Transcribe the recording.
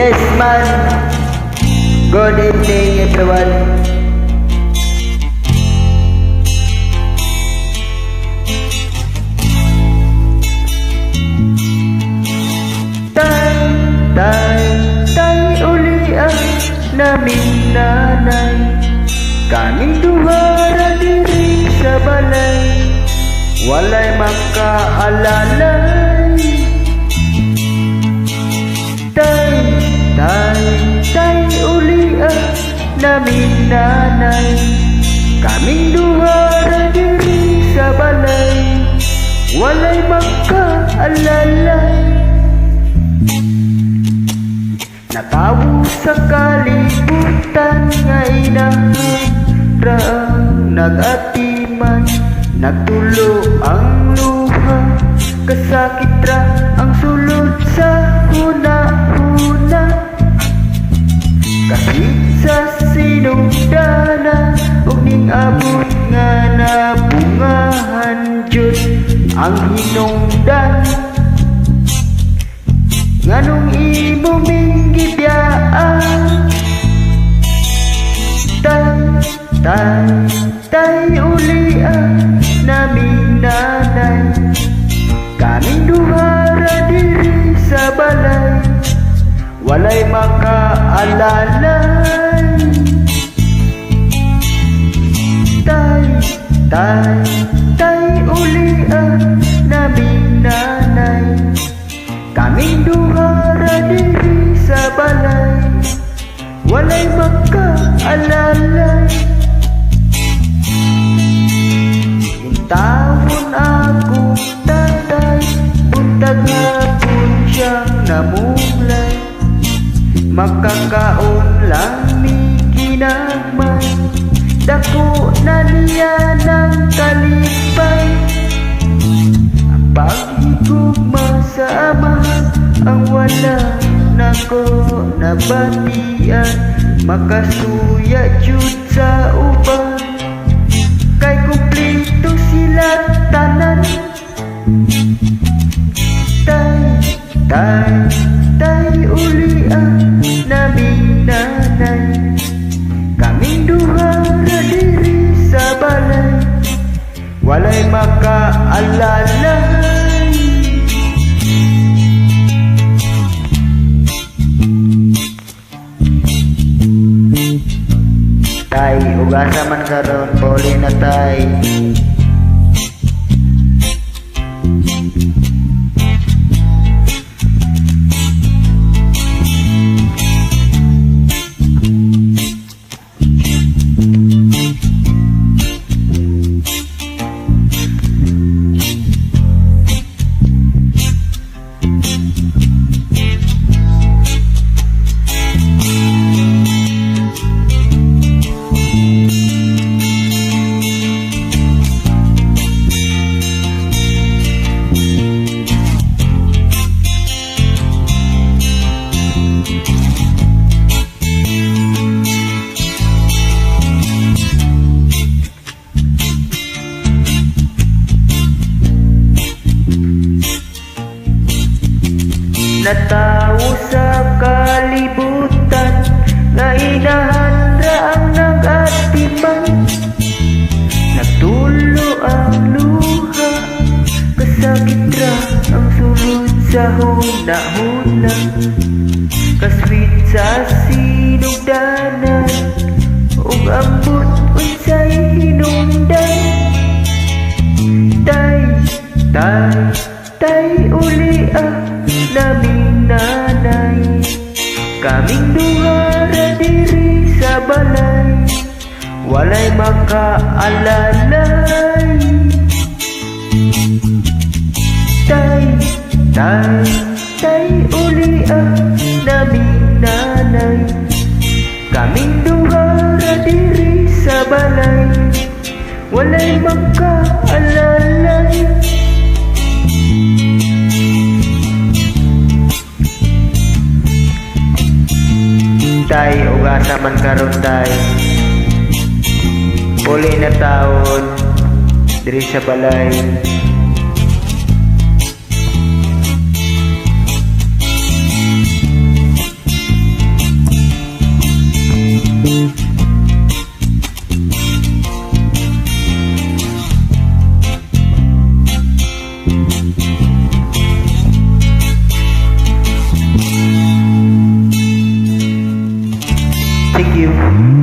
Yes man, good evening everyone. Tay uli ang naming nanay, kaming duha ra diri sa balay, walay makaalalay. Tay uli ang naming nanay, kaming duha ra diri sa balay, walay makaalalay. Natawo sa kalibutan nga inaharang nag-atiman, nagtulo ang luha, kasakit ra ang sulod sa huna-huna. Kaswit sa sinugdanan ug ning abot nga nabungahan jud ang hinungdan. Nganong imong minggibiyaan, tay uli ang naming nanay, kaming duha ra diri sa balay, walay makaalalay. Tay uli ang naming nanay, kaming duha ra diri sa balay, walay makaalalay. Intawon ako tatay, buntag hapon siyang namulay, makakaon lang ni ginagmay, dako na niya ng kalipay. Ang paghigugma sa amahan, ang wala nako nabatian, makasuya jud sa uban, kay kumplito sila tanan. Tay uli ang naming nanay, kaming duha ra diri sa balay, walay makaalalay. Tay, ugasa man karon, puli na tay. Natawo sa kalibutan nga inahandra ang nag-atiman, nagtulo ang luha, kasakit ra ang sulod sa huna-huna. Kaswit sa sinugdanan ug ambot unsay hinungdan. Tay uli ang naming nanay, kaming duha ra diri sa balay, walay makaalalay. Tay uli ang naming nanay, kaming duha ra diri sa balay, walay makaalalay. Tay, ugasa man karon tay, puli na taon diri sa balay, you